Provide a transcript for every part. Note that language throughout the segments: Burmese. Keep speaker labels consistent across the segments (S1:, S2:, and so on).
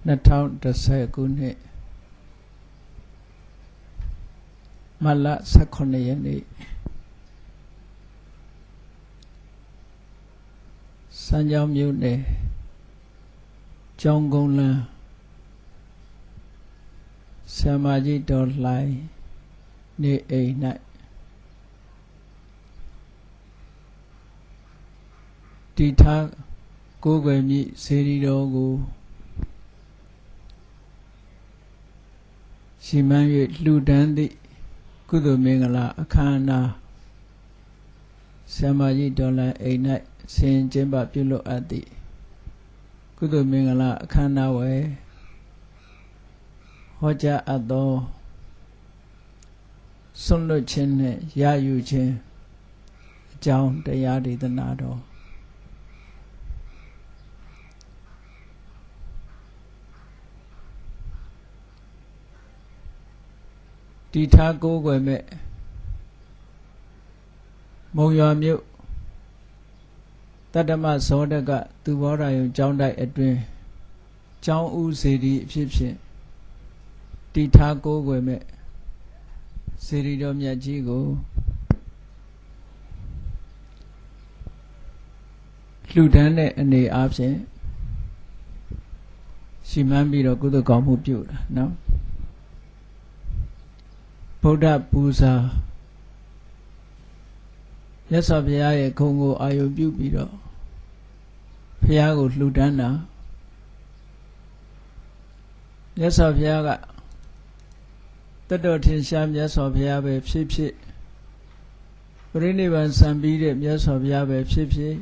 S1: 2010 ခုနှစ်မတ်လ18 ရက်နေ့စံကြောင်းမြို့နယ်ကျောင်းကုန်းလမ်းဆရာမကြီးတော်လှိုင်နေအိမ်၌တည်ထားကိုယ်ွယ်မြင့်စေတီတော်ကိုရှိမှန်း၍လှူဒန်းသည့်ကုသိုလ်မင်္ဂလာအခမ်းအနားဆရာမကြီးတော်လှိုင်အိမ်၌ဆင်ကျင်းပပြုလုပ်အပ်သည့်ကုသိုလ်မင်္ဂလာအခမ်းအနားဝယ်ဟောကြားအပ်သောဆွန့်လွတ်ခြင်းနှင့်ရယူခြင်းအကြောင်းတရားဒေသနာတော်တည်ထားကိုးကွယ်မဲ့မုံရွာမြို့တတ္တမဇောတကသူဘောဓာယုံကျောင်းတိုက်အတွင်းကျောင်းဦးစေတီအဖြစ်ဖြင့်တည်ထားကိုးကွယ်မဲ့စေတီတော်မြတ်ကြီးကိုလှူဒန်းတဲ့အနေအားဖြင့်ရှိမှန်းပြီးတော့ကုသိုလ်ကောင်းမှုပြုတာနော်ဗုဒ္ဓပူဇာမြတ်စွာဘုရားရဲ့ဂုဏ်ကိုအာရုံပြုပြီးတော့ဘုရားကိုလှူဒန်းတာမြတ်စွာဘုရားကတတ်တော်ထင်ရှားမြတ်စွာဘုရားပဲဖြစ်ဖြစ်ပရိနိဗ္ဗာန်စံပြီးတဲ့မြတ်စွာဘုရားပဲဖြစ်ဖြစ်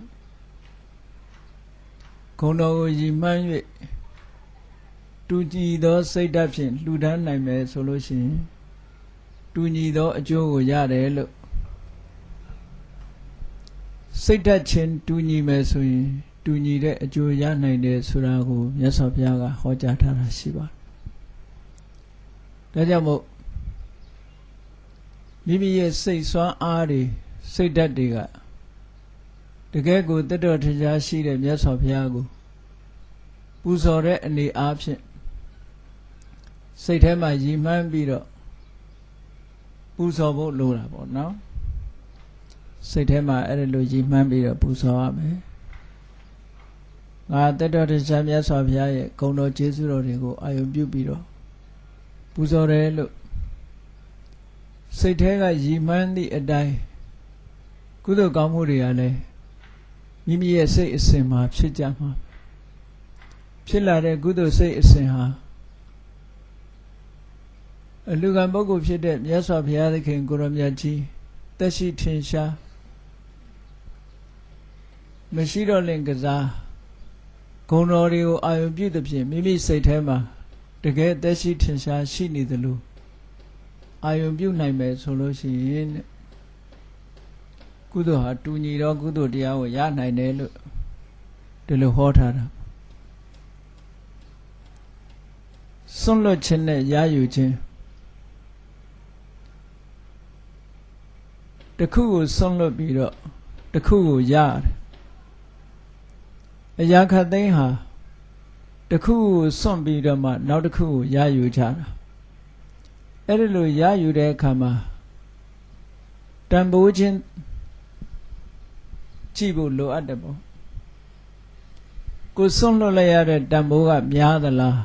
S1: ဂုဏ်တော်ကိုရည်မှန်း၍တူညီသောစိတ်ဓာတ်ဖြင့်လှူဒန်းနိုင်မယ်ဆိုလို့ရှိရင်တူညီသောအကျိုးကိုရတယ်လို့စိတ်ဓာတ်ချင်းတူညီမယ်ဆိုရင်တူညီတဲ့အကျိုးရနိုင်တယ်ဆိုတာကိုမြတ်စွာဘုရားကဟောကြားထားတာရှိပါတယ်။ဒါကြောင့်မို့မိမိရဲ့စိတ်စွမ်းအားတွေစိတ်ဓာတ်တွေကတကယ်ကိုတတ်တော်တရားရှိတဲ့မြတ်စွာဘုရားကိုပူဇော်တဲ့အနေအားဖြင့်စိတ်ထဲမှာရည်မှန်းပြီးတော့ပူဇော်ဖို့လိုတာပေါ့နော်စိတ်ထဲမှာအဲ့ဒါလိုရည်မှန်းပြီးတော့ပူဇော်ရမယ်ငါတတ်တော်တရားမြတ်စွာဘုရားရဲ့ဂုဏ်တော်ကျေးဇူးတော်တွေကိုအာရုံပြုပြီးတော့ပူဇော်တယ်လို့စိတ်ထဲကရည်မှန်းသည့်အတိုင်းကုသိုလ်ကောင်းမှုတွေကလည်းမိမိရဲ့စိတ်အစဉ်မှာဖြစ်ကြမှာဖြစ်လာတဲ့ကုသိုလ်စိတ်အစဉ်ဟာအလူကံပုဂ္ဂိုလ်ဖြစ်တဲ့မြတ်စွာဘုရားသခင်ကိုရောမြတ်ကြီးသက်ရှိထင်ရှားမရှိတော့လင်ကစားဂုဏ်တော်တွေကိုအာရုံပြုသဖြင့်မိမိစိတ်ထဲမှာတကယ်သက်ရှိထင်ရှားရှိနေသလိုအာရုံပြုနိုင်မယ်ဆိုလို့ရှိရင်ကုသိုလ်ဟာတူညီသောကုသိုလ်တရားကိုရနိုင်တယ်လို့ဒီလိုဟောထားတာစွန့်လွတ်ခြင်းနဲ့ရယူခြင်းတစ်ခုကိုစွန့်လွတ်ပြီးတော့တစ်ခုကိုရတယ်အရာခတ်သိမ်းဟာတစ်ခုကိုစွန့်ပြီးတော့မှနောက်တစ်ခုကိုရယူကြတာအဲ့ဒီလိုရယူတဲ့အခါမှာတန်ဖိုးခြင်းကြည့်ဖို့လိုအပ်တယ်ပေါ့ကိုစွန့်လွတ်လိုက်ရတဲ့တန်ဖိုးကများသလား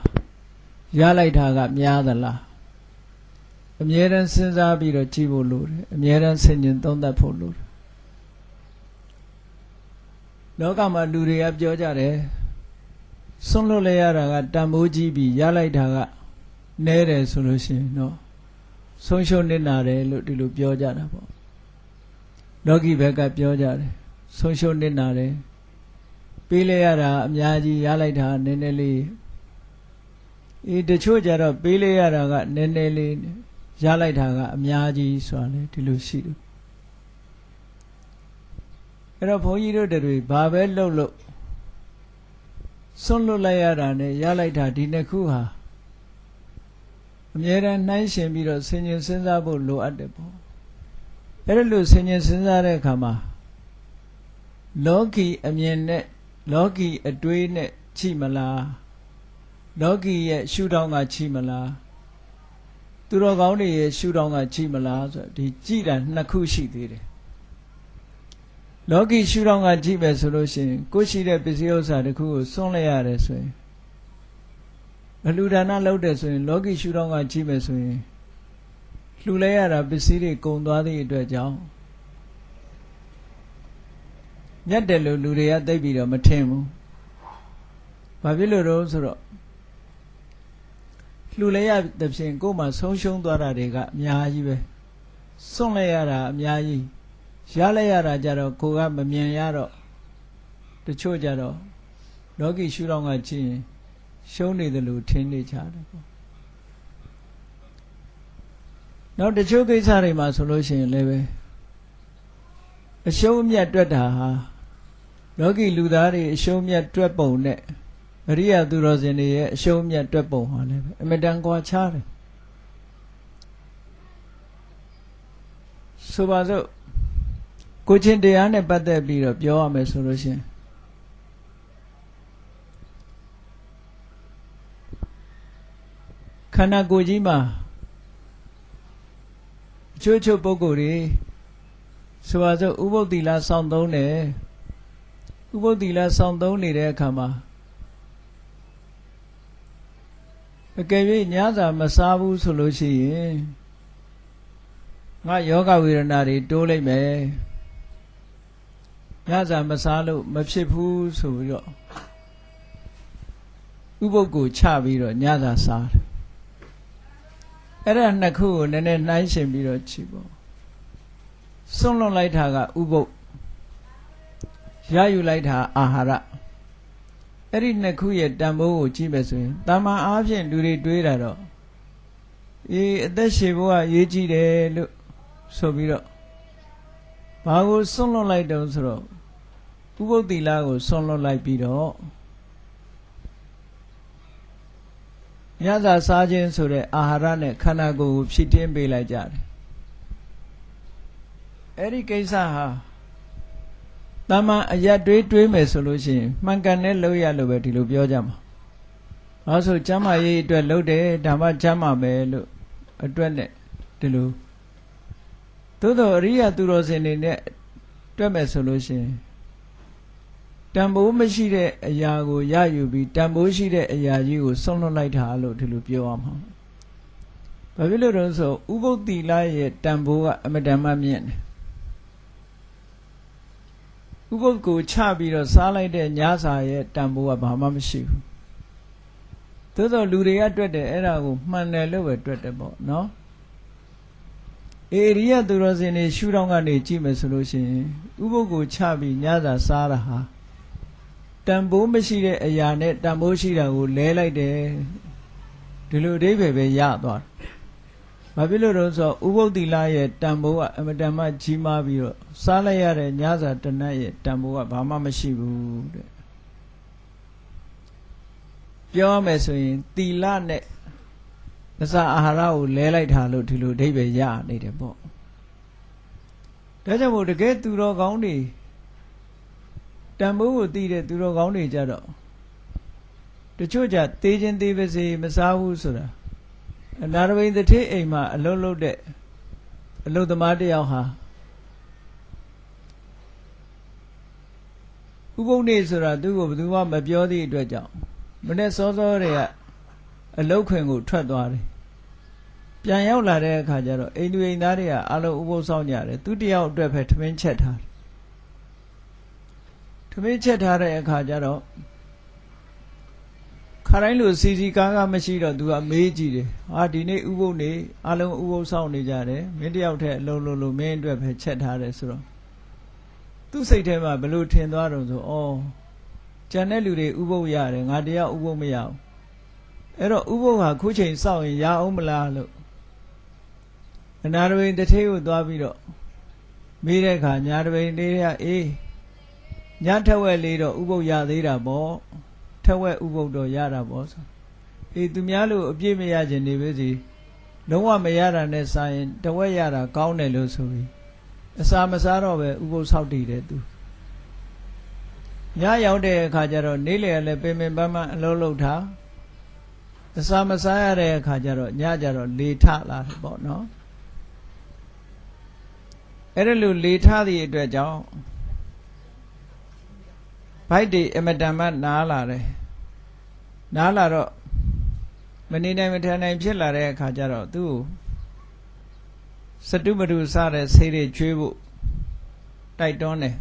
S1: ရလိုက်တာကများသလားအမြဲတမ်းစဉ်းစားပြီးတော့ကြည့်ဖို့လိုတယ်အမြဲတမ်းဆင်ခြင်သုံးသပ်ဖို့လိုတယ်လောကမှာလူတွေကပြောကြတယ်စွန့်လွတ်လိုက်ရတာကတန်ဖိုးကြီးပြီးရလိုက်တာကနည်းတယ်ဆိုလို့ရှိရင်တော့ဆုံးရှုံးနေတာတယ်လို့ဒီလိုပြောကြတာပေါ့လောကီဘက်ကပြောကြတယ်ဆုံးရှုံးနေတာတယ်ပေးလိုက်ရတာအများကြီးရလိုက်တာနည်းနည်းလေးတချို့ကြတော့ပေးလိုက်ရတာကနည်းနည်းလေးရလိုက်တာကအများကြီးဆိုတာလေဒီလိုရှိတယ်အဲ့တော့ဘုန်းကြီးတို့တွေဘာပဲလုပ်လို့စွန့်လွတ်လိုက်ရတာနဲ့ရလိုက်တာဒီနှစ်ခုဟာအမြဲတမ်းနှိုင်းယှဉ်ပြီးတော့ဆင်ခြင်စဉ်းစားဖို့လိုအပ်တယ်ပေါ့အဲ့ဒါလို့ဆင်ခြင်စဉ်းစားတဲ့အခါမှာလောကီအမြင်နဲ့လောကီအတွေးနဲ့ကြည့်မလား လောကီရဲ့ရှုထောင့်ကကြည့်မလားသူတော်ကောင်းတွေရဲ့ရှုထောင့်ကကြည့်မလားဆိုဒီကြည့်တာနှစ်ခုရှိသေးတယ်လောကီရှုထောင့်ကကြည့်မယ်ဆိုလို့ရှိရင်ကိုယ်ရှိတဲ့ပစ္စည်းဥစ္စာတစ်ခုကိုစွန့်လိုက်ရတယ်ဆိုရင်အလှူဒါနလုပ်တယ်ဆိုရင်လောကီရှုထောင့်ကကြည့်မယ်ဆိုရင်လှူလိုက်ရတာပစ္စည်းတွေကုန်သွားသည့်အတွက်ကြောင့်မြတ်တယ်လို့လူတွေကသိပြီးတော့မထင်ဘူး။ဘာဖြစ်လို့လဲဆိုတော့လှူလိုက်ရတဲ့ဖြင့်ကိုယ်မှဆုံးရှုံးသွားတာတွေကအများကြီးပဲ။စွန့်လိုက်ရတာအများကြီးရလိုက်ရတာကြတော့ကိုယ်ကမမြင်ရတော့တချို့ကြတော့လောကီရှုထောင့်ကကြည့်ရင်ရှုံးနေတယ်လို့ထင်နေကြတယ်ပေါ့နောက်တချို့ကိစ္စတွေမှာဆိုလို့ရှိရင်လည်းပဲအရှုံးအမြတ်တွက်တာဟာလောကီလူသားတွေအရှုံးအမြတ်တွက်ပုံနဲ့အရိယသူတော်စင်တွေရဲ့အရှုံးအမြတ်တွက်ပုံဟာလည်းပဲအမတန်ကွာခြားတယ်ဆိုပါစို့ကိုချင်းတရားနဲ့ပတ်သက်ပြီးတော့ပြောရမယ်ဆိုလို့ရှိရင်ခန္ဓာကိုယ်ကြီးမှာအချို့ချို့ပုဂ္ဂိုလ်တွေဆိုပါစို့ဥပုသ္တိလစောင့်သုံးတယ်ဥပုသ္တိလစောင့်သုံးနေတဲ့အခါမှာအကယ်၍ညစာမစားဘူးဆိုလို့ရှိရင်ငါယောဂဝေဒနာတွေတိုးလိုက်မယ်ညစာမစားလို့မဖြစ်ဘူးဆိုပြီးတော့ဥပုသ်ကိုချပြီးတော့ညစာစားတယ်အဲ့ဒါနှစ်ခုကိုနည်းနည်းနှိုင်းရှင်ပြီးတော့ကြည့်ပေါ့စွန့်လွတ်လိုက်တာကဥပုသ်ရယူလိုက်တာအာဟာရအဲ့ဒီနှစ်ခုရဲ့တန်ဖိုးကိုကြည့်မယ်ဆိုရင်တာမန်အားဖြင့်လူတွေတွေးတာတော့အသက်ရှည်ဖို့ကရေးကြည့်တယ်လို့ဆိုပြီးတော့ဘာကိုစွန့်လွတ်လိုက်တုံးဆိုတော့ဥပုသ္တိလကိုစွန့်လွတ်လိုက်ပြီးတော့ညစာစားခြင်းဆိုတဲ့အာဟာရနဲ့ခန္ဓာကိုယ်ကိုဖြည့်တင်းပေးလိုက်ကြတယ်အဲ့ဒီကိစ္စဟာတမန်အရက်တွေးမယ်ဆိုလို့ရှိရင်မှန်ကန်တဲ့လုပ်ရလို့ပဲဒီလိုပြောကြမှာ။ဘာလို့ကျမ်းမာရေးအတွက်လုပ်တယ်ဒါမှကျမ်းမာမယ်လို့အတွက်နဲ့ဒီလိုသို့တော်အရိယသူတော်စင်တွေနဲ့တွက်မယ်ဆိုလို့ရှိရင်တန်ဖိုးမရှိတဲ့အရာကိုရယူပြီးတန်ဖိုးရှိတဲ့အရာကြီးကိုဆုံးလွတ်လိုက်တာလို့ဒီလိုပြောရမှာ။ဘာဖြစ်လို့လဲဆိုဥပုသ္တိလရဲ့တန်ဖိုးကအမတန်မှမြင့်တယ်။ဥပုသ်ကိုချပြီးတော့စားလိုက်တဲ့ညစာရဲ့တန်ဖိုးကဘာမှမရှိဘူး။သို့သောလူတွေကတွက်တယ်အဲ့ဒါကိုမှန်တယ်လို့ပဲတွက်တယ်ပေါ့နော်။အေရိယသူတော်စင်တွေရှုထောင့်ကနေကြည့်မယ်ဆိုလို့ရှိရင်ဥပုသ်ကိုချပြီးညစာစားတာဟာတန်ဖိုးမရှိတဲ့အရာနဲ့တန်ဖိုးရှိတာကိုလဲလိုက်တယ်ဒီလိုအဓိပ္ပာယ်ပဲရသွားတယ်။ဘာဖြစ်လို့လဲဆိုတော့ဥပုသ္တိလရဲ့တန်ဖိုးကအမတန်မှကြီးမားပြီးတော့စားလိုက်ရတဲ့ညစာတနတ်ရဲ့တန်ဖိုးကဘာမှမရှိဘူးတဲ့။ပြောရမယ်ဆိုရင်သီလနဲ့အစာအာဟာရကိုလဲလိုက်တာလို့ဒီလိုအဓိပ္ပာယ်ရနေတယ်ပေါ့။ဒါကြောင့်မို့တကယ်သူတော်ကောင်းတွေတန်ဖိုးကိုသိတဲ့သူတော်ကောင်းတွေကြတော့တချို့ကြသေးခြင်းသေးပါစေမစားဘူးဆိုတာအနာရဝိသတိအိမ်မှာအလုံးလုံးတဲ့အလုသမားတယောက်ဟာဥပုသ်နေ့ဆိုတာသူ့ကိုဘယ်သူမှမပြောသည့်အတွက်ကြောင့်မနေ့စောစောတွေကအလုခွင်ကိုထွက်သွားတယ်ပြန်ရောက်လာတဲ့အခါကျတော့အိမ်သူအိမ်သားတွေကအလုံးဥပုသ်ဆောင်ကြတယ်သူတယောက်အတွက်ပဲထမင်းချက်ထားတယ်ထမင်းချက်ထားတဲ့အခါကျတော့ခါတိုင်းလိုစီစီကားကားမရှိတော့သူကမေးကြည့်တယ်ဟာဒီနေ့ဥပုသ်နေ့အလုံးဥပုသ်ဆောင်နေကြတယ်မင်းတယောက်တည်းအလုံးလုံးမင်းအတွက်ပဲချက်ထားတယ်ဆိုတော့သူ့စိတ်ထဲမှာဘလို့ထင်သွားတော့ဆိုဩကျန်တဲ့လူတွေဥပုသ်ရတယ်ငါတယောက်ဥပုသ်မရဘူးအဲ့တော့ဥပုသ်ဟာခုချိန်စောင့်ရင်ရအောင်မလားလို့အနာရဝိတ္ထေကိုသွားပြီးတော့မေးတဲ့အခါညာတပိန်လေးကအေးညထက်ဝက်လေးတော့ဥပုသ်ရသေးတာပေါ့ထက်ဝက်ဥပုသ်တော့ရတာပေါ့ဆိုအေးသူများလို့အပြည့်မရခြင်းနေပဲစီလုံးဝမရတာနဲ့စာရင်တဝက်ရတာကောင်းတယ်လို့ဆိုပြီးအစာမစားတော့ပဲဥပုသ်ဆောက်တည်တယ်သူညရောက်တဲ့အခါကျတော့နေ့လည်လည်းပင်ပန်းပန်းအလုံးလုံးထား အစာမစားရတဲ့အခါကျတော့ညကြတော့လေထလာတယ်ပေါ့နော်အဲ့ဒါလိုလေထသည့်အတွက်ကြောင့်ဘိုက်တွေအမတန်မှနားလာတယ်နားလာတော့မနေနိုင်မထိုင်နိုင်ဖြစ်လာတဲ့အခါကျတော့သူ့ကိုစတုမတုစတဲ့ဆေးတွေကျွေးဖို့တိုက်တွန်းတယ်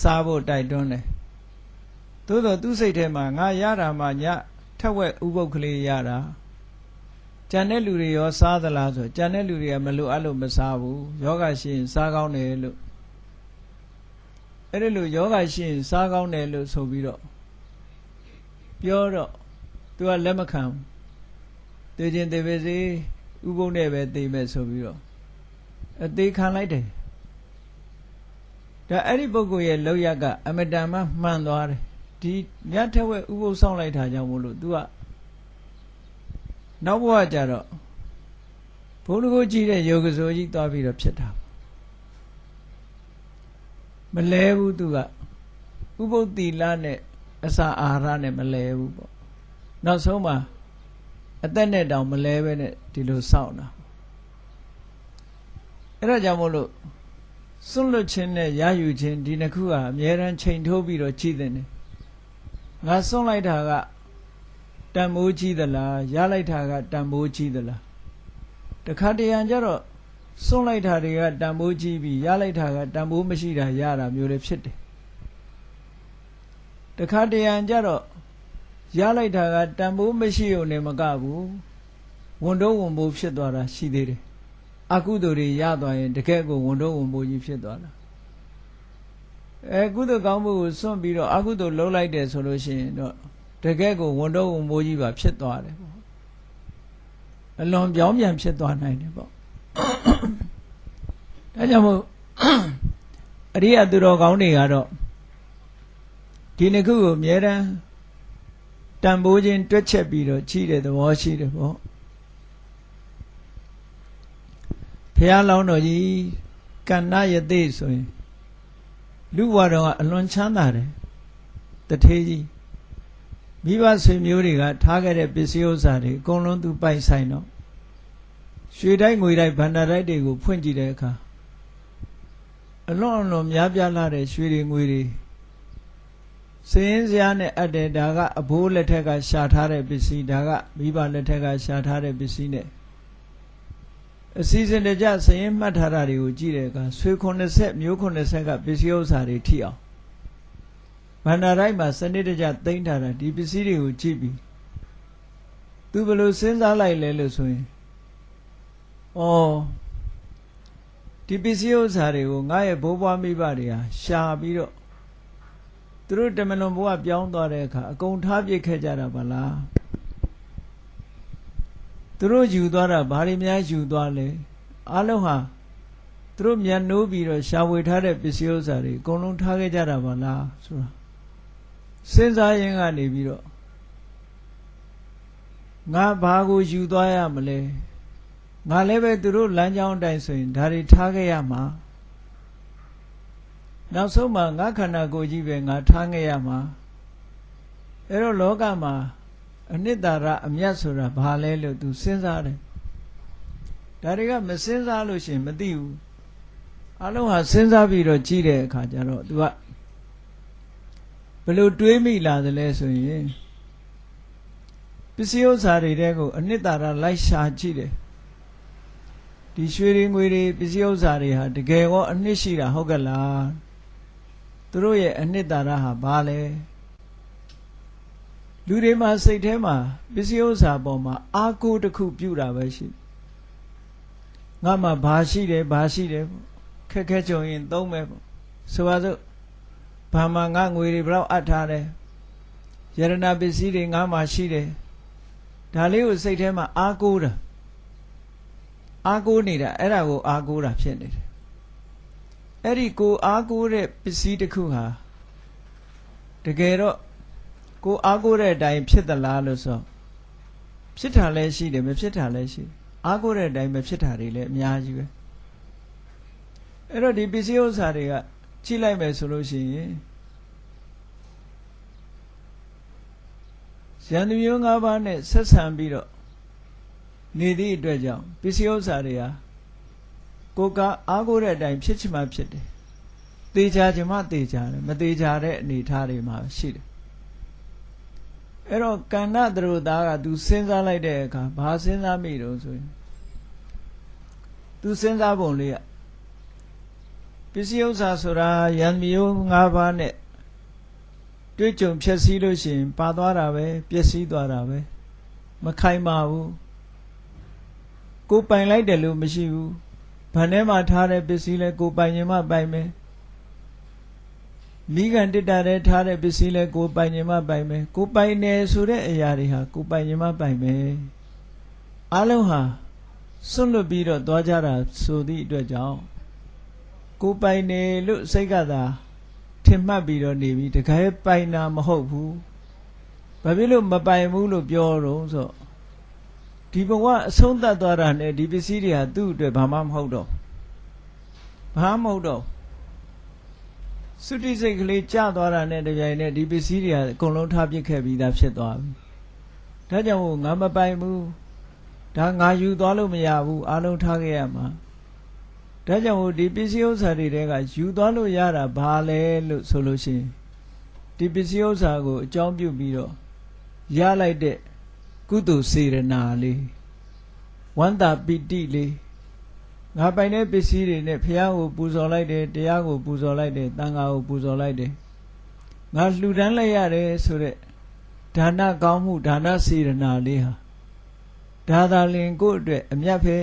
S1: စားဖို့တိုက်တွန်းတယ်သို့တော့သူ့စိတ်ထဲမှာငါရတာမှညထက်ဝက်ဥပုပ်ကလေးရတာကြံတဲ့လူတွေရောစားသလားဆိုကြံတဲ့လူတွေကမလိုအပ်လို့မစားဘူးယောဂရှိရင်စားကောင်းတယ်လို့အဲ့ဒီလိုယောဂရှိရင်စားကောင်းတယ်လို့ဆိုပြီးတော့ပြောတော့သူကလက်မခံသိချင်းသိပါစေဥပုပ်နဲ့ပဲသိမယ်ဆိုပြီးတော့အသေးခံလိုက်တယ်ဒါအဲ့ဒီပုဂ္ဂိုလ်ရဲ့လောက်ရကအမတန်မှမှန်သွားတယ်ဒီညထက်ဝက်ဥပုပ်ဆောင်လိုက်တာကြောင့်မို့လို့ तू ကနောက်ဘဝကျတော့ဘုန်းတော်ကိုကြည့်တဲ့ယောဂစိုးကြီးသွားပြီးတော့ဖြစ်တာမလဲဘူး तू ကဥပုပ်သီလနဲ့အစာအာဟာရနဲ့မလဲဘူးပေါ့နောက်ဆုံးမှာအသက်နဲ့တောင်မလဲပဲနဲ့ဒီလိုစောင့်တာအဲ့ဒါကြောင့်မို့လို့စွန့်လွတ်ခြင်းနဲ့ရယူခြင်းဒီနှစ်ခုဟာအမြဲတမ်းချိန်ထိုးပြီးတော့ကြည်တဲ့ငါစွန့်လိုက်တာကတန်မိုးကြီးသလားရလိုက်တာကတန်မိုးကြီးသလားတခါတရံကျတော့စွန့်လိုက်တာတွေကတန်မိုးကြီးပြီးရလိုက်တာကတန်မိုးမရှိတာရတာမျိုးလည်းဖြစ်တယ်တခါတရံကျတော့ရလိုက်တာကတန်မိုးမရှိုံနဲ့မကဘူးဝန်တော့ဝန်မိုးဖြစ်သွားတာရှိသေးတယ်အကုသိုလ်တွေရသွားရင်တကယ်ကိုဝန်တော့ဝန်မိုးကြီးဖြစ်သွားတာကုသိုလ်ကောင်းမှုကိုစွန့်ပြီးတော့အကုသိုလ်လုပ်လိုက်တယ်ဆိုလို့ရှိရင်တော့တကယ်ကိုဝန်တော့ဝန်မိုးကြီးပါဖြစ်သွားတယ်ပေါ့အလွန်ပြောင်းပြန်ဖြစ်သွားနိုင်တယ်ပေါ့ဒါကြောင့်မို့အရိယသူတော်ကောင်းတွေကတော့ဒီနှစ်ခုကိုအမြဲတမ်းတန်ဖိုးခြင်းတွက်ချက်ပြီးတော့ကြည့်တဲ့သဘောရှိတယ်ပေါ့ဘုရားလောင်းတော်ကြီးကန္နယသိဆိုရင်လူဘဝတော်ကအလွန်ချမ်းသာတယ်တထေးကြီးမိဘဆွေမျိုးတွေကထားခဲ့တဲ့ပစ္စည်းဥစ္စာတွေအကုန်လုံးသူပိုက်ဆိုင်တော့ရွှေတိုက်ငွေတိုက်ဗန္ဒာတိုက်တွေကိုဖွင့်ကြည့်တဲ့အခါအလွန်များပြားလာတဲ့ရွှေတွေငွေတွေစည်ရင်စရာနဲ့အပ်တယ်ဒါကအဘိုးလက်ထက်ကရှာထားတဲ့ပစ္စည်းဒါကမိဘလက်ထက်ကရှာထားတဲ့ပစ္စည်းနဲ့အစည်းစင်တကြစည်ရင်မှတ်ထားတာတွေကိုကြည့်တဲ့အခါဆွေ90မျိုး90ကပစ္စည်းဥစ္စာတွေထိအောင်ဗန္ဒာတိုက်မှာစနစ်တကျသိမ်းထားတာဒီပစ္စည်းတွေကိုကြည့်ပြီးသူဘယ်လိုစဉ်းစားလိုက်လဲလို့ဆိုရင်ဒီပစ္စည်းဥစ္စာတွေကိုငါရဲ့ဘိုးဘွားမိဘတွေဟာရှာပြီးတော့သူတို့တမလွန်ဘဝပြောင်းသွားတဲ့အခါအကုန်ထားပြစ်ခဲ့ကြတာပါလားသူတို့ယူသွားတာဘာတွေများယူသွားလဲအားလုံးဟာသူတို့မြန်နိုးပြီးတော့ရှာဝေထားတဲ့ပစ္စည်းဥစ္စာတွေအကုန်လုံးထားခဲ့ကြတာပါလားဆိုတာစဉ်းစားရင်ကနေပြီးတော့ငါဘာကိုယူသွားရမလဲငါလည်းပဲသူတို့လမ်းကြောင်းအတိုင်းဆိုရင်ဒါတွေထားခဲ့ရမှာနောက်ဆုံးမှာငါခန္ဓာကိုယ်ကြီးပဲငါထားခဲ့ရမှာအဲ့တော့လောကမှာအနှစ်သာရအမြတ်ဆိုတာဘာလဲလို့သူစဉ်းစားတယ်ဒါတွေကမစဉ်းစားလို့ရှိရင်မသိဘူးအလုံးဟာစဉ်းစားပြီးတော့ကြည့်တဲ့အခါကျတော့သူကဘယ်လိုတွေးမိလာသလဲဆိုရင်ပစ္စည်းဥစ္စာတွေတဲကိုအနှစ်သာရလိုက်ရှာကြည့်တယ်ဒီရွှေတွေငွေတွေပစ္စည်းဥစ္စာတွေဟာတကယ်ကောအနှစ်ရှိတာဟုတ်ကလားသူတို့ရဲ့အနှစ်သာရဟာဘာလဲလူတွေမှာစိတ်ထဲမှာပစ္စည်းဥစ္စာပေါ်မှာအာကိုတစ်ခုပြုတာပဲရှိငါမှဘာရှိတယ်ဘာရှိတယ်ပေါ့ခက်ခဲကြုံရင်သုံးမယ်ပေါ့ဆိုပါစို့ဘာမှငါငွေတွေဘယ်တော့အပ်ထားတယ်ယရဏပစ္စည်းတွေငါမှရှိတယ်ဒါလေးကိုစိတ်ထဲမှာအာကိုတာအာကိုနေတာအဲ့ဒါကိုအာကိုတာဖြစ်နေတယ်အဲ့ဒီကိုအာကိုတဲ့ပစ္စည်းတစ်ခုဟာတကယ်တော့ကိုအာကိုတဲ့အတိုင်းဖြစ်သလားလို့ဆိုဖြစ်တာလည်းရှိတယ်မဖြစ်တာလည်းရှိတယ်အာကိုတဲ့အတိုင်းမဖြစ်တာတွေလည်းအများကြီးပဲအဲ့တော့ဒီပစ္စည်းဥစ္စာတွေကကြည့်လိုက်မယ်ဆိုလို့ရှိရင်ရ ယန္တမျိုး၅ပါးနဲ့ဆက်ဆံပြီးတော့နေသည့်အတွက်ကြောင့်ပစ္စည်းဥစ္စာတွေဟာကိုယ်ကအားကိုးတဲ့အတိုင်းဖြစ်ချင်မှဖြစ်တယ်သေချာချင်မှသေချာတယ်မသေချာတဲ့အနေအထားတွေမှာရှိတယ်အဲ့တော့ကန္နသရုသားကသူစဉ်းစားလိုက်တဲ့အခါဘာစဉ်းစားမိတော့ဆိုရင်သူစဉ်းစားပုံလေးကပစ္စည်းဥစ္စာဆိုတာယန္တမျိုး၅ပါးနဲ့တွေ့ကြုံဖြစ်စည်းလို့ရှိရင်ပါသွားတာပဲပျက်စီးသွားတာပဲမခိုင်မာဘူးကိုပိုင်လိုက်တယ်လို့မရှိဘူးဗန်ထဲမှာထားတဲ့ပစ္စည်းလဲကိုပိုင်ရင်မှပိုင်မယ်မိကန်တစ်တာတဲ့ထားတဲ့ပစ္စည်းလဲကိုပိုင်ရင်မှပိုင်မယ်ကိုပိုင်နေဆိုတဲ့အရာတွေဟာကိုပိုင်ရင်မှပိုင်မယ်အလုံးဟာစွန့်လွတ်ပြီးတော့သွားကြတာဆိုသည့်အတွက်ကြောင့်ကိုပိုင်နေလို့စိတ်ကသာထင်မှတ်ပြီးတော့နေပြီးတကယ်ပိုင်တာမဟုတ်ဘူးဘာဖြစ်လို့မပိုင်ဘူးလို့ပြောတော့ဆိုဒီဘဝအဆုံးသတ်သွားတာနဲ့ဒီပစ္စည်းတွေဟာသူ့အတွက်ဘာမှမဟုတ်တော့ဘာမှမဟုတ်တော့သုတိစိတ်ကလေးကြာသွားတာနဲ့တပြိုင်နက်ဒီပစ္စည်းတွေဟာအကုန်လုံးထားပစ်ခဲ့ပြီးသားဖြစ်သွားပြီဒါကြောင့်ငါမပိုင်ဘူးဒါငါယူသွားလို့မရဘူးအလုံးထားခဲ့ရမှာဒါကြောင့်ဒီပစ္စည်းဥစ္စာတွေတဲကယူသွားလို့ရတာဘာလဲလို့ဆိုလို့ရှိရင်ဒီပစ္စည်းဥစ္စာကိုအကြောင်းပြုပြီးတော့ရလိုက်တဲ့ကုသိုလ်စေရနာလေးဝန္တာပိတိလေးငါပိုင်တဲ့ပစ္စည်းတွေနဲ့ဘုရားကိုပူဇော်လိုက်တယ်တရားကိုပူဇော်လိုက်တယ်သံဃာကိုပူဇော်လိုက်တယ်ငါလှူဒန်းလိုက်ရတယ်ဆိုတဲ့ဒါနကောင်းမှုဒါနစေရနာလေးဟာဒါသာလင်ကိုယ့်အတွက်အမြတ်ပဲ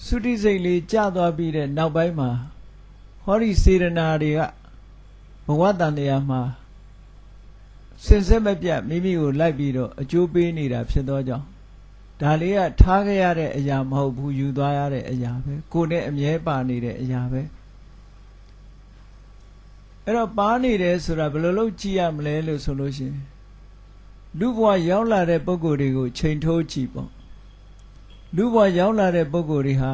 S1: သုတိစိတ်လေးကြာသွားပြီးတဲ့နောက်ပိုင်းမှာဟောဒီစေရနာတွေကဘဝတန်တရားမှာစင်စစ်မပြတ်မိမိကိုလိုက်ပြီးတော့အကျိုးပေးနေတာဖြစ်သောကြောင့်ဒါလေးကထားခဲ့ရတဲ့အရာမဟုတ်ဘူးယူသွားရတဲ့အရာပဲကိုယ်နဲ့အမြဲပါနေတဲ့အရာပဲအဲ့တော့ပါနေတယ်ဆိုတာဘယ်လိုလုပ်ကြည့်ရမလဲလို့ဆိုလို့ရှိရင်လူဘဝရောက်လာတဲ့ပုဂ္ဂိုလ်တွေကိုချိန်ထိုးကြည့်ပေါ့လူဘဝရောက်လာတဲ့ပုဂ္ဂိုလ်တွေဟာ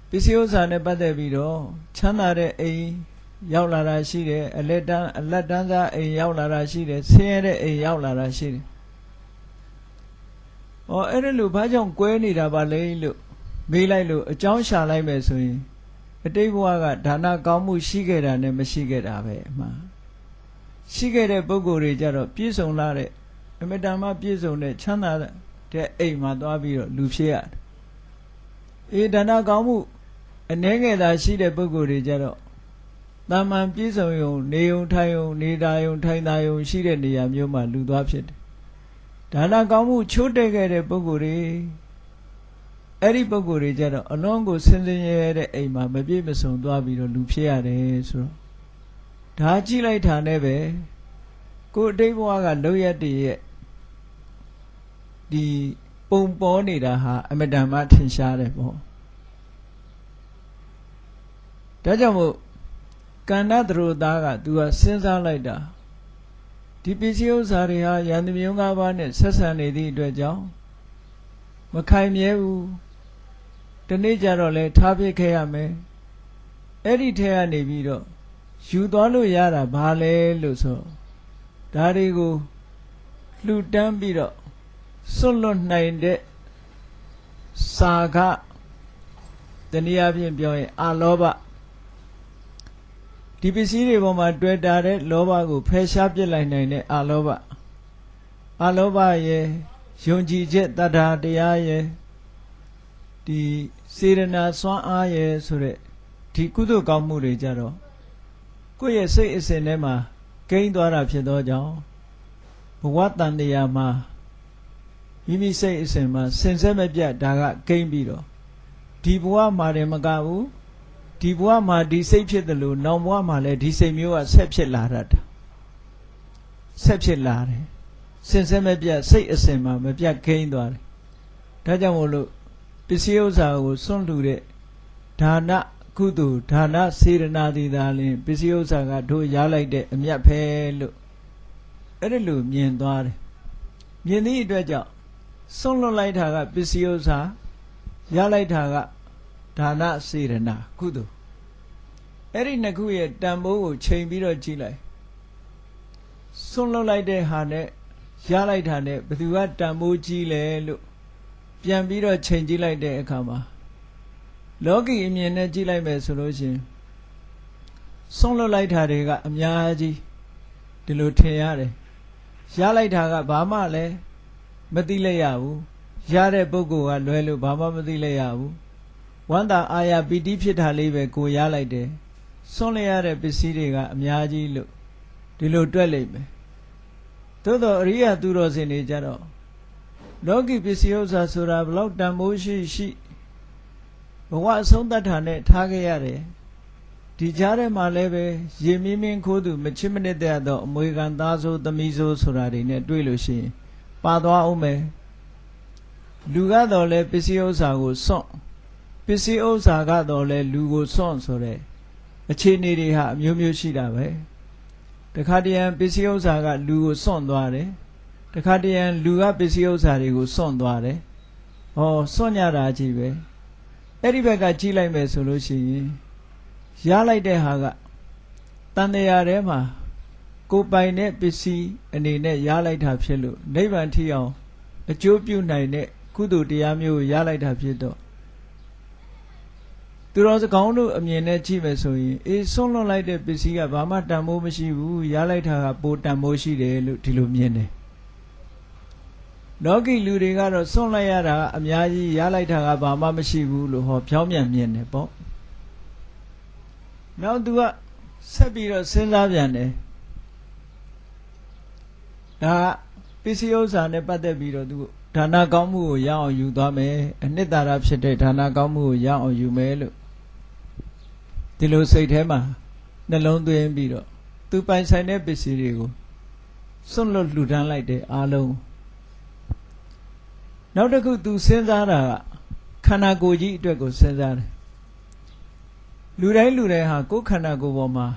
S1: ပစ္စည်းဥစ္စာနဲ့ပတ်သက်ပြီးတော့ချမ်းသာတဲ့အိမ်ရောက်လာတာရှိတယ်အလက်တန်းစားအိမ်ရောက်လာတာရှိတယ်ဆင်းရဲတဲ့အိမ်ရောက်လာတာရှိတယ်။အဲ့ဒါလို့ဘာကြောင့်ကွဲနေတာပါလဲလို့မေးလိုက်လို့အကြောင်းရှာလိုက်မယ်ဆိုရင်အတိတ်ဘဝကဒါနကောင်းမှုရှိခဲ့တာနဲ့မရှိခဲ့တာပဲအမှန်ရှိခဲ့တဲ့ပုဂ္ဂိုလ်တွေကြတော့ပြည့်စုံလာတဲ့အမတန်မှပြည့်စုံတဲ့ချမ်းသာတဲ့အိမ်မှာသွားပြီးတော့လူဖြစ်ရတယ်။ဒါနကောင်းမှုအနည်းငယ်သာရှိတဲ့ပုဂ္ဂိုလ်တွေကြတော့တာမန်ပြည့်စုံရုံနေုံထိုင်ုံနေတာယုံထိုင်သာယုံရှိတဲ့နေရာမျိုးမှာလူသွားဖြစ်တယ်။ဒါနကောင်းမှုချိုးတက်ခဲ့တဲ့ပုဂ္ဂိုလ်တွေအဲ့ဒီပုဂ္ဂိုလ်တွေကြတော့အလွန်ကိုဆင်းရဲတဲ့အိမ်မှာမပြည့်မစုံသွားပြီးတော့လူဖြစ်ရတယ်ဆိုတော့ဒါကြည့်လိုက်တာနဲ့ပဲကိုယ်အတိတ်ဘဝကလောက်ရတဲ့ရဲ့ဒီပုံပေါ်နေတာဟာအမတန်မှထင်ရှားတယ်ပေါ့ဒါကြောင့်မို့ကန္နသရုသားကသူကစဉ်းစားလိုက်တာဒီပစ္စည်းဥစ္စာတွေဟာယန္တမျိုး၅ပါးနဲ့ဆက်ဆံနေသည့်အတွက်ကြောင့်မခိုင်မြဲဘူးဒီနေ့ကျတော့လဲထားပစ်ခဲ့ရမယ်အဲ့ဒီထဲကနေပြီးတော့ယူသွားလို့ရတာဘာလဲလို့ဆိုဒါတွေကိုလှူတန်းပြီးတော့စွန့်လွတ်နိုင်တဲ့စာကတနည်းအားဖြင့်ပြောရင်အာလောဘဒီပစ္စည်းတွေပေါ်မှာတွေ့တာတဲ့လောဘကိုဖယ်ရှားပြစ်လိုက်နိုင်တဲ့အာလောဘရဲ့ယုံကြည်ချက်တတ္ထာတရားရဲ့ဒီစေရနာစွမ်းအားရဲ့ဆိုတဲ့ဒီကုသိုလ်ကောင်းမှုတွေကြတော့ကိုယ့်ရဲ့စိတ်အစဉ်ထဲမှာကိန်းသွားတာဖြစ်သောကြောင့်ဘဝတန်တရားမှာမိမိစိတ်အစဉ်မှာစင်စစ်မပြတ်ဒါကကိန်းပြီးတော့ဒီဘဝမှာတည်းမကဘူးဒီဘဝမှာဒီစိတ်ဖြစ်တယ်လို့နောက်ဘဝမှာလည်းဒီစိတ်မျိုးကဆက်ဖြစ်လာတတ်တာဆက်ဖြစ်လာတယ်စင်စစ်မပြတ်စိတ်အစဉ်မှာမပြတ်ကိန်းသွားတယ်ဒါကြောင့်မို့လို့ပစ္စည်းဥစ္စာကိုစွန့်လူတဲ့ဒါနကုသိုလ်ဒါနစေရနာတိသာလင်ပစ္စည်းဥစ္စာကတို့ရလိုက်တဲ့အမြတ်ပဲလို့အဲ့ဒါလိုမြင်သွားတယ်မြင်သည့်အတွက်ကြောင့်စွန့်လွတ်လိုက်တာကပစ္စည်းဥစ္စာရလိုက်တာကဒါနစေရနာကုသိုလ်အဲ့ဒီနှစ်ခုရဲ့တန်ဖိုးကိုချိန်ပြီးတော့ကြည့်လိုက် စွန့်လွတ်လိုက်တဲ့ဟာနဲ့ရလိုက်တာနဲ့ဘယ်သူကတန်ဖိုးကြီးလဲလို့ပြန်ပြီးတော့ချိန်ကြည့်လိုက်တဲ့အခါမှာလောကီအမြင်နဲ့ကြည့်လိုက်မယ်ဆိုလို့ရှိရင်စွန့်လွတ်လိုက်တာတွေကအများကြီးဒီလိုထင်ရတယ်ရလိုက်တာကဘာမှလည်းမသိလိုက်ရဘူးရတဲ့ပုဂ္ဂိုလ်ကလွဲလို့ဘာမှမသိလိုက်ရဘူးဝန္တာအာရပီတိဖြစ်တာလေးပဲကိုရလိုက်တယ်စွန့်လိုက်ရတဲ့ပစ္စည်းတွေကအများကြီးလို့ဒီလိုတွက်လိုက်မယ်သို့တော့အရိယာသူတော်စင်တွေကြတော့လောကီပစ္စည်းဥစ္စာဆိုတာဘလောက်တန်ဖိုးရှိဘဝအဆုံးသတ်တာနဲ့ထားခဲ့ရတယ်ဒီကြားထဲမှာလည်းပဲရေမင်းမင်းခိုးသူမချစ်မနစ်တဲ့အမွေခံသားဆိုသမီးဆိုဆိုတာတွေနဲ့တွေ့လို့ရှိရင်ပါသွားအောင်မယ်လူကတော့လည်းပစ္စည်းဥစ္စာကိုစွန့်ပစ္စည်းဥစ္စာကတော့လည်းလူကိုစွန့်ဆိုတဲ့အခြေအနေတွေဟာအမျိုးမျိုးရှိတာပဲတခါတရံပစ္စည်းဥစ္စာကလူကိုစွန့်သွားတယ်တခါတရံလူကပစ္စည်းဥစ္စာတွေကိုစွန့်သွားတယ်ဟောစွန့်ကြတာကြီးပဲအဲ့ဒီဘက်ကကြည့်လိုက်မယ်ဆိုလို့ရှိရင်ရလိုက်တဲ့ဟာကတန်တရားထဲမှာကိုပိုင်တဲ့ပစ္စည်းအနေနဲ့ရလိုက်တာဖြစ်လို့နိဗ္ဗာန်ထိအောင်အကျိုးပြုနိုင်တဲ့ကုသိုလ်တရားမျိုးကိုရလိုက်တာဖြစ်တော့သူတော်စကောင်းတို့အမြင်နဲ့ကြည့်မယ်ဆိုရင်အေးစွန့်လွတ်လိုက်တဲ့ပစ္စည်းကဘာမှတန်ဖိုးမရှိဘူးရလိုက်တာကပိုတန်ဖိုးရှိတယ်လို့ဒီလိုမြင်တယ်လောကီလူတွေကတော့စွန့်လိုက်ရတာအများကြီးရလိုက်တာကဘာမှမရှိဘူးလို့ဟောဖြောင်းပြန်မြင်တယ်ပေါ့နောက်သူကဆက်ပြီးတော့စဉ်းစားပြန်တယ်ဒါပစ္စည်းဥစ္စာနဲ့ပတ်သက်ပြီးတော့သူဒါနကောင်းမှုကိုရအောင်ယူသွားမယ်အနှစ်သာရဖြစ်တဲ့ဒါနကောင်းမှုကိုရအောင်ယူမယ်လို့ဒီလိုစိတ်ထဲမှာနှလုံးသွင်းပြီးတော့သူပိုင်ဆိုင်တဲ့ပစ္စည်းတွေကိုစွန့်လွတ်လှူဒန်းလိုက်တဲ့အားလုံးနောက်တစ်ခုသူစဉ်းစားတာကခန္ဓာကိုယ်ကြီးအတွက်ကိုစဉ်းစားတယ်လူတိုင်းဟာကိုယ်ခန္ဓာကိုယ်ပေါ်မှာ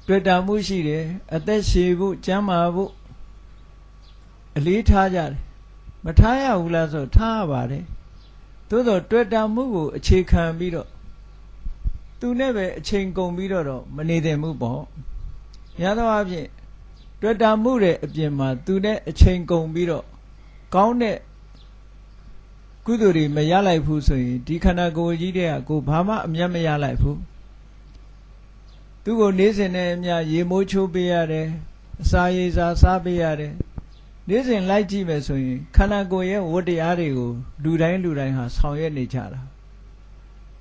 S1: တွေ့တာမှုရှိတယ်အသက်ရှည်ဖို့ကျန်းမာဖို့အလေးထားကြတယ်မထားရဘူးလားဆိုထားရပါတယ်သို့တော့တွေ့တာမှုကိုအခြေခံပြီးတော့သူနဲ့ပဲအချိန်ကုန်ပြီးတော့မနေသင့်ဘူးပေါ့ရသောအဖြစ်တွေ့တာမှုရဲ့အပြင်မှာသူနဲ့အချိန်ကုန်ပြီးတော့ကောင်းတဲ့ကုသိုလ်တွေမရလိုက်ဘူးဆိုရင်ဒီခန္ဓာကိုယ်ကြီးတဲ့ကိုဘာမှအမြတ်မရလိုက်ဘူးသူကိုနေစဉ်နဲ့အမျှရေမိုးချိုးပေးရတယ်အစာရေစာစားပေးရတယ်နေစဉ်လိုက်ကြည့်မယ်ဆိုရင်ခန္ဓာကိုယ်ရဲ့ဝတ္တရားတွေကိုလူတိုင်းဟာဆောင်ရွက်နေကြတာ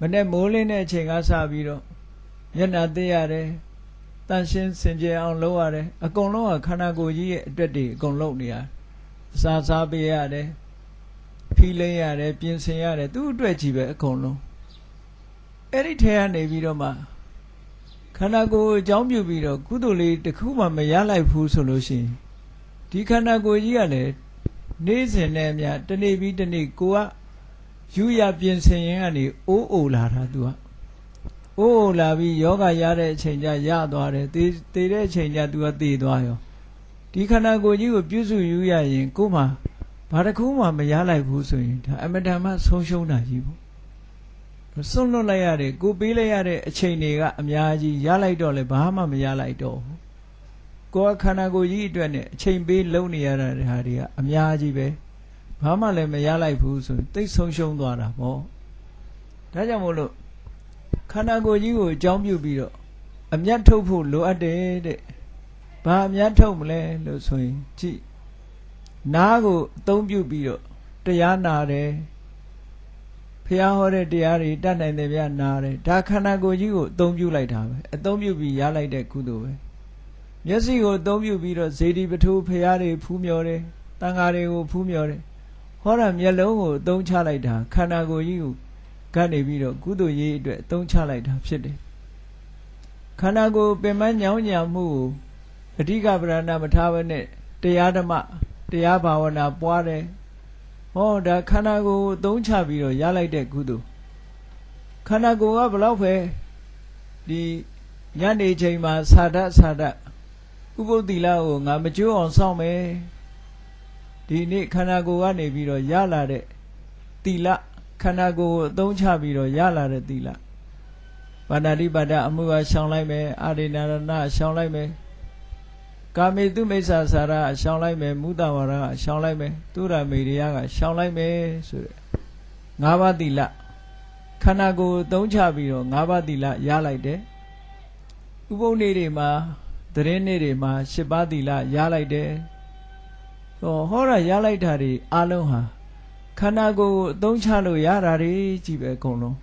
S1: မနေ့မိုးလင်းတဲ့အချိန်ကစပြီးတော့မျက်နှာသိရတယ်တန်ရှင်းစင်ကြယ်အောင်လုပ်ရတယ်အကုန်လုံးကခန္ဓာကိုယ်ကြီးရဲ့အတွက်တွေအကုန်လုပ်နေရတယ်အစာစားပေးရတယ်ဖီးလိမ့်ရတယ်ပြင်ဆင်ရတယ်သူ့အတွက်ကြီးပဲအကုန်လုံးအဲ့ဒီထဲကနေပြီးတော့မှခန္ဓာကိုယ်အကြောင်းပြုပြီးတော့ကုသိုလ်လေးတစ်ခုမှမရလိုက်ဘူးဆိုလို့ရှိရင်ဒီခန္ဓာကိုယ်ကြီးကလည်းနေ့စဉ်နဲ့အမျှတနေ့ပြီးတနေ့ကိုကယူရပြင်ဆင်ရင်ကနေအိုးလာတာသူကအိုးလာပြီးယောဂရတဲ့အချိန်ကျရသွားတယ်သေတဲ့အချိန်ကျသူကသေသွားရောဒီခန္ဓာကိုယ်ကြီးကိုပြုစုယူရရင်ကို့မှာဘာတစ်ခုမှမရလိုက်ဘူးဆိုရင်ဒါအမတန်မှဆုံးရှုံးတာကြီးပေါ့စွန့်လွတ်လိုက်ရတယ်ကိုပေးလိုက်ရတဲ့အချိန်တွေကအများကြီးရလိုက်တော့လေဘာမှမရလိုက်တော့ဘူးကိုယ်ခန္ဓာကိုယ်ကြီးအတွက်နဲ့အချိန်ပေးလုပ်နေရတာတွေဟာတွေကအများကြီးပဲဘာမှလည်းမရလိုက်ဘူးဆိုရင်သိဆုံးရှုံးသွားတာပေါ့ဒါကြောင့်မို့လို့ခန္ဓာကိုယ်ကြီးကိုအကြောင်းပြုပြီးတော့အမြတ်ထုတ်ဖို့လိုအပ်တယ်တဲ့ဘာအမြတ်ထုတ်မလဲလို့ဆိုရင်ကြည့်နားကိုအသုံးပြုပြီးတော့တရားနာတယ်ဖျားဟောတဲ့တရားတွေတတ်နိုင်တယ်ဗျာနားတယ်ဒါခန္ဓာကိုယ်ကြီးကိုအသုံးပြုလိုက်တာပဲအသုံးပြုပြီးရလိုက်တဲ့ကုသိုလ်ပဲမျက်စိကိုအသုံးပြုပြီးတော့ဇေဒီပထိုးဖျားတွေဖူးမြော်တယ်တန်ဃာတွေကိုဖူးမြော်တယ်ဟောတာမျက်လုံးကိုအသုံးချလိုက်တာခန္ဓာကိုယ်ကြီးကိုကနေပြီးတော့ကုသိုလ်ရေးအတွက်အသုံးချလိုက်တာဖြစ်တယ်ခန္ဓာကိုယ်ပင်မညောင်းညာမှုကိုအဓိကပရဏမထားဘဲနဲ့တရားဓမ္မတရားဘာဝနာပွားတယ်ဟောဒါခန္ဓာကိုယ်အသုံးချပြီးတော့ရလိုက်တဲ့ကုသိုလ်ခန္ဓာကိုယ်ကဘလောက်ပဲဒီညနေချိန်မှာစာဒဥပုသ္တိလကိုငါမကြိုးအောင်စောင့်မယ်ဒီနေ့ခန္ဓာကိုယ်ကနေပြီးတော့ရလာတဲ့သီလခန္ဓာကိုယ်ကိုအသုံးချပြီးတော့ရလာတဲ့သီလပါဏာတိပါဒအမှုကရှောင်လိုက်မယ်အာရိဏရဏရှောင်လိုက်မယ် ကာမေတုမိစ္ဆာစာရရှောင်လိုက်မယ်မုဒ္ဒဝါဒကရှောင်လိုက်မယ်သူရမေရိယကရှောင်လိုက်မယ်ဆိုတဲ့၅ပါးသီလခန္ဓာကိုယ်သုံးချပြီးတော့၅ပါးသီလရလိုက်တယ်ဥပုသ်နေ့တွေမှာသတင်းနေ့တွေမှာ၈ပါးသီလရလိုက်တယ်ဟောတာရလိုက်တာတွေအလုံးဟာခန္ဓာကိုယ်ကိုအသုံးချလို့ရတာတွေကြီးပဲအကုန်လုံး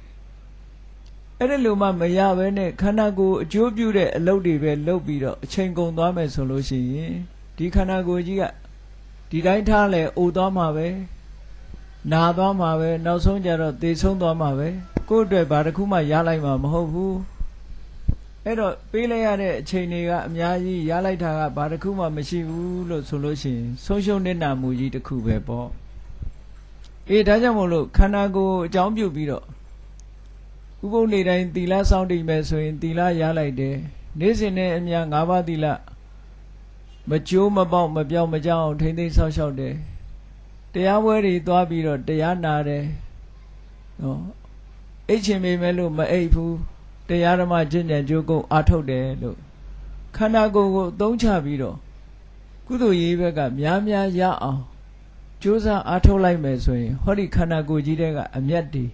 S1: အဲ့ဒီလိုမှမရဘဲနဲ့ခန္ဓာကိုယ်အကျိုးပြုတဲ့အလုပ်တွေပဲလုပ်ပြီးတော့အချိန်ကုန်သွားမယ်ဆိုလို့ရှိရင်ဒီခန္ဓာကိုယ်ကြီးကဒီတိုင်းထားလဲအိုသွားမှာပဲနာသွားမှာပဲနောက်ဆုံးကြတော့သေဆုံးသွားမှာပဲကိုယ့်အတွက်ဘာတစ်ခုမှရလိုက်မှာမဟုတ်ဘူးအဲ့တော့ပေးလိုက်ရတဲ့အချိန်တွေကအများကြီးရလိုက်တာကဘာတစ်ခုမှမရှိဘူးလို့ဆိုလို့ရှိရင်ဆုံးရှုံးနေတာမှုကြီးတစ်ခုပဲပေါ့ဒါကြောင့်မို့လို့ခန္ဓာကိုယ်အကြောင်းပြုပြီးတော့ဥပုသ်နေ့တိုင်းသီလစောင့်တည်မယ်ဆိုရင်သီလရလိုက်တယ်နေ့စဉ်နဲ့အများ၅ပါးသီလမကျိုးမပေါက်မပြောင်းမကြောက်အောင်ထိမ့်သိမ်းဆောက်ရှောက်တယ်တရားပွဲတွေသွားပြီးတော့တရားနာတယ်နော်အိတ်ချင်ပေမဲ့လို့မအိတ်ဘူးတရားဓမ္မကျင့်ကြံကြိုးကုပ်အားထုတ်တယ်လို့ခန္ဓာကိုယ်ကိုအသုံးချပြီးတော့ကုသိုလ်ရေးဘက်ကများများရအောင်ကြိုးစားအားထုတ်လိုက်မယ်ဆိုရင်ဟောဒီခန္ဓာကိုယ်ကြီးတဲ့ကအမြတ်တွေ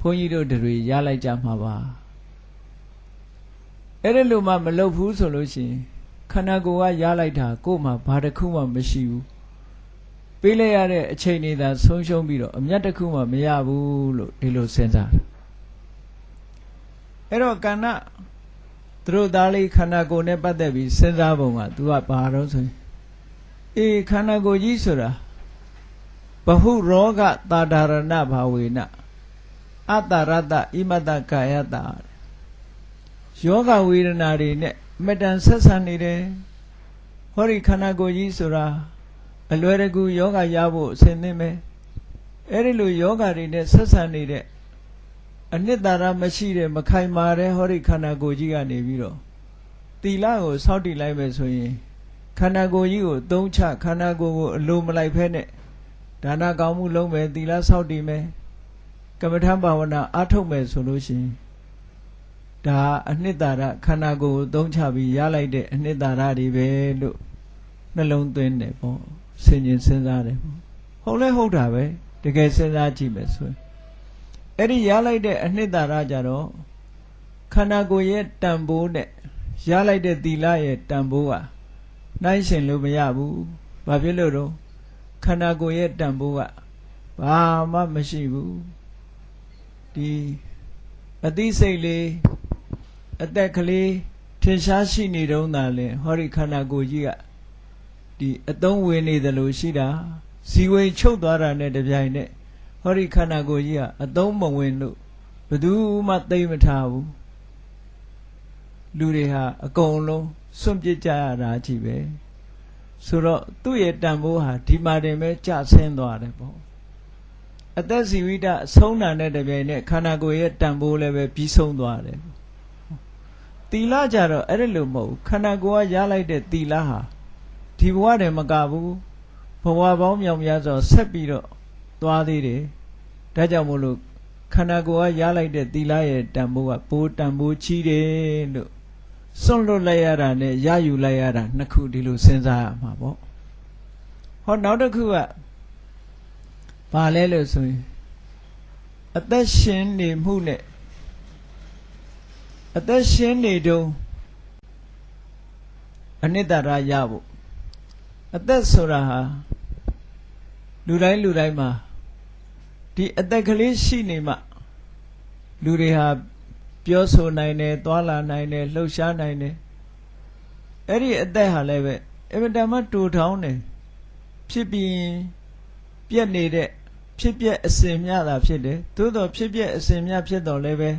S1: ဘုန်းကြီးတို့တွေရလိုက်ကြမှာပါအဲ့ဒီလိုမှမလုပ်ဘူးဆိုလို့ရှိရင်ခန္ဓာကိုယ်ကရလိုက်တာကိုယ်မှဘာတစ်ခုမှမရှိဘူးပေးလိုက်ရတဲ့အချိန်တွေသာဆုံးရှုံးပြီးတော့အမြတ်တစ်ခုမှမရဘူးလို့ဒီလိုစဉ်းစားတယ်အဲ့တော့ကဏ္ဍသူတို့သားလေးခန္ဓာကိုယ်နဲ့ပတ်သက်ပြီးစဉ်းစားပုံက तू ကဘာတော့ဆိုရင်ခန္ဓာကိုယ်ကြီးဆိုတာဘဟုရောဂသာဒရဏဘာဝေနအတ္တရတ္တဣမတ္တကာယတ္တယောဂဝေဒနာတွေနဲ့မတန်ဆက်ဆံနေတယ်ဟောဒီခန္ဓာကိုယ်ကြီးဆိုတာအလွယ်တကူယောဂရဖို့အစဉ်သင့်ပဲအဲ့ဒီလိုယောဂတွေနဲ့ဆက်ဆံနေတဲ့အနှစ်သာရမရှိတဲ့မခိုင်မာတဲ့ဟောဒီခန္ဓာကိုယ်ကြီးကနေပြီးတော့သီလကိုစောင့်တည်လိုက်မယ်ဆိုရင်ခန္ဓာကိုယ်ကြီးကိုသုံးချခန္ဓာကိုယ်ကိုအလိုမလိုက်ဖဲနဲ့ဒါနကောင်းမှုလုပ်မယ်သီလစောင့်တည်မယ်ကမ္မထဘာဝနာအားထုတ်မယ်ဆိုလို့ရှိရင်ဒါအနှစ်သာရခန္ဓာကိုယ်ကိုသုံးချပြီးရလိုက်တဲ့အနှစ်သာရတွေပဲလို့နှလုံးသွင်းတယ်ပေါ့ဆင်ញင်စဉ်းစားတယ်ပေါ့ဟုတ်လဲဟုတ်တာပဲတကယ်စဉ်းစားကြည့်မယ်ဆိုရင်အဲ့ဒီရလိုက်တဲ့အနှစ်သာရကြတော့ခန္ဓာကိုယ်ရဲ့တန်ဖိုးနဲ့ရလိုက်တဲ့သီလရဲ့တန်ဖိုးကနှိုင်းယှဉ်လို့မရဘူးဘာဖြစ်လို့တော့ခန္ဓာကိုယ်ရဲ့တန်ဖိုးကဘာမှမရှိဘူးဒီအသိစိတ်လေးအသက်ကလေးထင်ရှားရှိနေတုံးသာလဲဟောဒီခန္ဓာကိုယ်ကြီးကဒီအသုံးဝင်နေတယ်လို့ရှိတာဇီဝိချုပ်သွားတာနဲ့တပြိုင်နက်ဟောဒီခန္ဓာကိုယ်ကြီးကအသုံးမဝင်လို့ဘယ်သူမှသိမထားဘူးလူတွေဟာအကုန်လုံးစွန့်ပစ်ကြရတာကြီးပဲဆိုတော့သူ့ရဲ့တန်ဖိုးဟာဒီမှာတင်ပဲကျဆင်းသွားတယ်ပေါ့အသက်ဇီဝိတအဆုံးတာနဲ့တပြိုင်နက်ခန္ဓာကိုယ်ရဲ့တန်ဖိုးလည်းပဲပြီးဆုံးသွားတယ်သီလကြတော့အဲ့ဒါလို့မဟုတ်ခန္ဓာကိုယ်ကရလိုက်တဲ့သီလဟာဒီဘဝတည်းမကဘူးဘဝပေါင်းမြောင်များစွာဆက်ပြီးတော့သွားသေးတယ်ဒါကြောင့်မို့လို့ခန္ဓာကိုယ်ကရလိုက်တဲ့သီလရဲ့တန်ဖိုးကပိုးတန်ဖိုးကြီးတယ်လို့စွန့်လွတ်လိုက်ရတာနဲ့ရယူလိုက်ရတာနှစ်ခုဒီလိုစဉ်းစားရမှာပေါ့ဟောနောက်တစ်ခုကဘာလဲလို့ဆိုရင်အသက်ရှင်နေမှုနဲ့အသက်ရှင်နေတုန်းအနှစ်သာရရဖို့အသက်ဆိုတာဟာလူတိုင်းမှာဒီအသက်ကလေးရှိနေမှလူတွေဟာပြောဆိုနိုင်တယ်သွာလာနိုင်တယ်လှုပ်ရှားနိုင်တယ်အဲ့ဒီအသက်ဟာလည်းပဲအင်မတန်မှတူထောင်းတယ်ဖြစ်ပြီးပြက်နေတဲ့ဖြစ်ပြက်အစဉ်မြတာဖြစ်တယ်သို့တော်ဖြစ်ပြက်အစဉ်မြဖြစ်တော်လည်းပဲ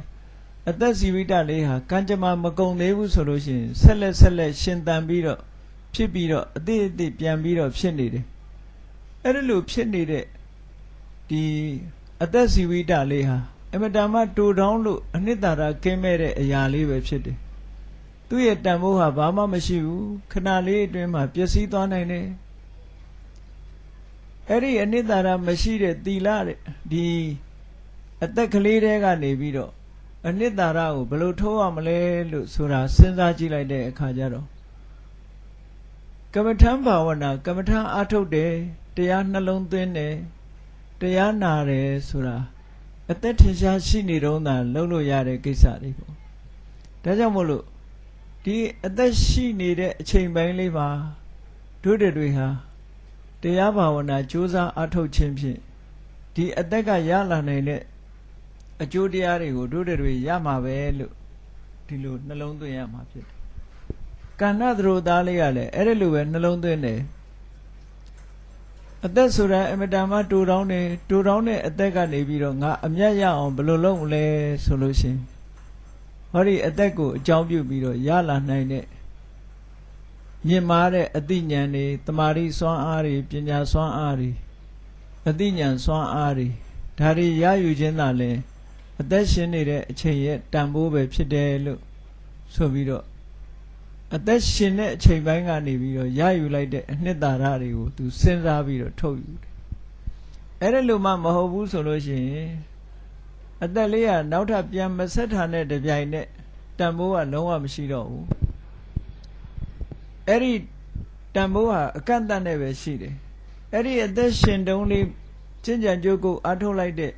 S1: အသက်ဇီဝိတလေးဟာကံကြမ္မာမကုန်သေးဘူးဆိုလို့ရှိရင်ဆက်လက်ရှင်သန်ပြီးတော့ဖြစ်ပြီးတော့အတိအပြန်ပြီးတော့ဖြစ်နေတယ်အဲ့ဒါလို့ဖြစ်နေတဲ့ဒီအသက်ဇီဝိတလေးဟာအမတန်မှတူတောင်းလို့အနှစ်သာရကင်းမဲ့တဲ့အရာလေးပဲဖြစ်တယ်သူ့ရဲ့တန်ဖိုးဟာဘာမှမရှိဘူးခဏလေးအတွင်းမှာပျက်စီးသွားနိုင်တယ်အဲ့ဒီအနှစ်သာရမရှိတဲ့သီလတဲ့ဒီအသက်ကလေးတဲကနေပြီးတော့အနှစ်သာရကိုဘယ်လိုထိုးရမလဲလို့ဆိုတာစဉ်းစားကြည့်လိုက်တဲ့အခါကျတော့ ကမ္မထံဘာဝနာကမ္မထံအားထုတ်တယ်တရားနှလုံးသွင်းတယ်တရားနာတယ်ဆိုတာအသက်ထင်ရှားရှိနေတော့သာလုပ်လို့ရတဲ့ကိစ္စတွေပေါ့ဒါကြောင့်မို့လို့ဒီအသက်ရှိနေတဲ့အချိန်ပိုင်းလေးမှာတို့တွေဟာတရားဘာဝနာကြိုးစားအားထုတ်ခြင်းဖြင့်ဒီအသက်ကရလာနိုင်တဲ့အကျိုးတရားတွေကိုတို့တွေရမှာပဲလို့ဒီလိုနှလုံးသွင်းရမှာဖြစ်တယ်ကဏ္ဍသရိုသားလေးကလည်းအဲ့ဒီလိုပဲနှလုံးသွင်းတယ်အသက်ဆိုတာအမတန်မှတူတောင်းတဲ့အသက်ကနေပြီးတော့ငါအမျက်ရအောင်ဘယ်လိုလုပ်မလဲဆိုလို့ရှိရင်ဟောဒီအသက်ကိုအကြောင်းပြုပြီးတော့ရလာနိုင်တဲ့မြင့်မားတဲ့အသိဉာဏ်တွေတမာတိစွမ်းအားတွေပညာစွမ်းအားတွေအသိဉာဏ်စွမ်းအားတွေဒါတွေရယူခြင်းသာလဲအသက်ရှင်နေတဲ့အချိန်ရဲ့တန်ဖိုးပဲဖြစ်တယ်လို့ဆိုပြီးတော့အသက်ရှင်တဲ့အချိန်ပိုင်းကနေပြီးတော့ရယူလိုက်တဲ့အနှစ်သာရတွေကိုသူစဉ်းစားပြီးတော့ထုတ်ယူတယ်အဲ့ဒါလို့မှမဟုတ်ဘူးဆိုလို့ရှိရင်အသက်လေးကနောက်ထပ်ပြန်မဆက်ထားတဲ့တပြိုင်နက်တန်ဖိုးကလုံးဝမရှိတော့ဘူးအဲ့ဒီတန်ဖိုးဟာအကန့်အသတ်နဲ့ပဲရှိတယ်အဲ့ဒီအသက်ရှင်တုန်းလေးကျင့်ကြံကြိုးကိုအားထုတ်လိုက်တဲ့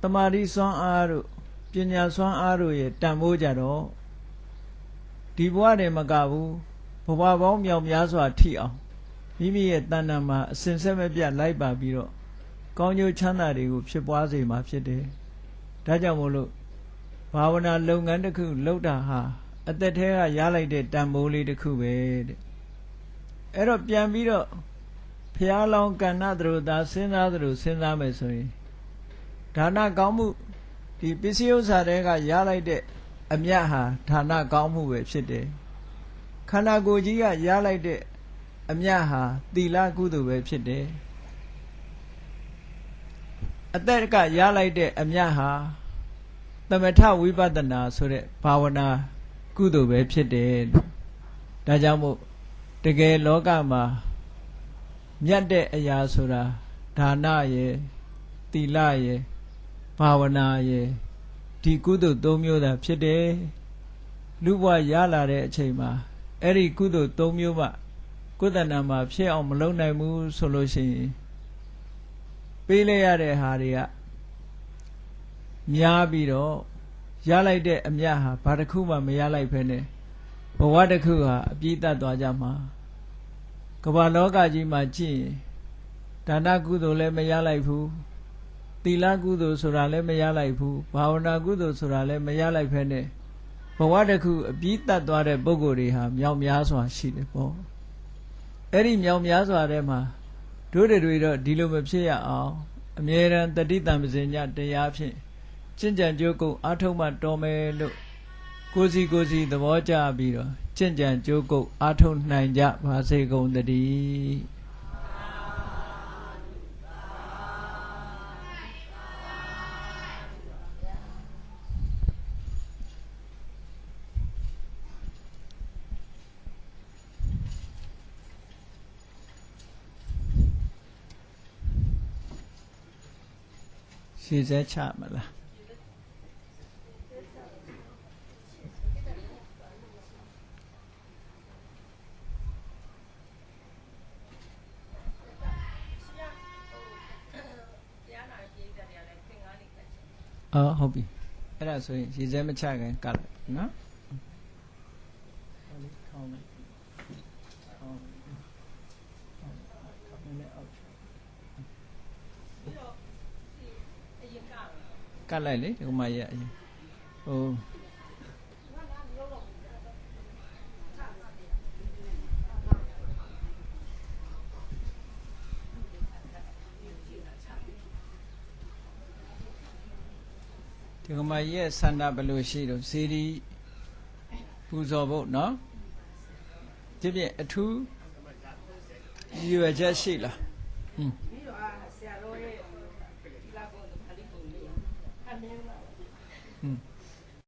S1: တမာတိစွမ်းအားတို့ပညာစွမ်းအားတို့ရဲ့တန်ဖိုးကြတော့ဒီဘဝတည်းမကဘူးဘဝပေါင်းမြောက်များစွာထိအောင်မိမိရဲ့တဏ္ဍာမှာအစဉ်ဆက်မပြတ်လိုက်ပါပြီးတော့ကောင်းကျိုးချမ်းသာတွေကိုဖြစ်ပွားစေမှာဖြစ်တယ်ဒါကြောင့်မို့လို့ဘာဝနာလုပ်ငန်းတစ်ခုလုပ်တာဟာအသက်ထဲကရလိုက်တဲ့တန်ဖိုးလေးတစ်ခုပဲတဲ့အဲ့တော့ပြန်ပြီးတော့ဖျားလောင်းကဏ္ဍသရိုသားစဉ်းစားသလိုစဉ်းစားမယ်ဆိုရင်ဒါနကောင်းမှုဒီပစ္စည်းဥစ္စာတွေကရလိုက်တဲ့အမြတ်ဟာဒါနကောင်းမှုပဲဖြစ်တယ်ခန္ဓာကိုယ်ကြီးကရလိုက်တဲ့အမြတ်ဟာသီလကုသိုလ်ပဲဖြစ်တယ်အသက်ကရလိုက်တဲ့အမြတ်ဟာသမထဝိပဿနာဆိုတဲ့ဘာဝနာကုသိုလ်ပဲဖြစ်တယ်ဒါကြောင့်မို့တကယ်လောကမှာမြတ်တဲ့အရာဆိုတာဒါနရယ်သီလရယ်ဘာဝနာရယ်ဒီကုသိုလ်၃မျိုးသာဖြစ်တယ်လူဘဝရလာတဲ့အချိန်မှာအဲ့ဒီကုသိုလ်၃မျိုးမှကိုယ်တဏ္ဍာမှာဖြစ်အောင်မလုပ်နိုင်ဘူးဆိုလို့ရှိရင်ပေးလိုက်ရတဲ့ဟာတွေကများပြီးတော့ရလိုက်တဲ့အမြတ်ဟာဘာတစ်ခုမှမရလိုက်ဖ ೇನೆ ဘဝတစ်ခုဟာအပြည့်တတ်သွားကြမှာကမ္ဘာလောကကြီးမှာကြည့်ရင်ဒါနကုသိုလ်လည်းမရလိုက်ဘူးသီလကုသိုလ်ဆိုတာလည်းမရလိုက်ဘူးဘာဝနာကုသိုလ်ဆိုတာလည်းမရလိုက်ဖ ೇನೆ ဘဝတစ်ခုအပြည့်တတ်သွားတဲ့ပုဂ္ဂိုလ်တွေဟာမြောက်များစွာရှိတယ်ပေါ့အဲ့ဒီမြောက်များစွာထဲမှာတို့တွေတော့ဒီလိုမဖြစ်ရအောင်အမြဲတမ်းတတိတံပဇင်ညတရားဖြင့်ကျင့်ကြံကြိုးကုပ်အားထုတ်မှတော်မယ်လို့ကိုစီသဘောကျပြီးတော့ကျင့်ကြံကြိုးကုပ်အားထုတ်နိုင်ကြပါစေကုန်သတည်းရှည်စဲချမလားအော်ဟုတ်ပြီအဲ့ဒါဆိုရင်ရှည်စဲမချခင်ကတ်လိုက်နော်ကတ်လိုက်လေဒီမှာရအရင်ဟိုဒီကမရဲ့ဆန္ဒဘယ်လိုရှိတော့ဇေဒီပူဇော်ဖို့နော်ဒီပြင်အထူးရည်ရွယ်ချက်ရှိလား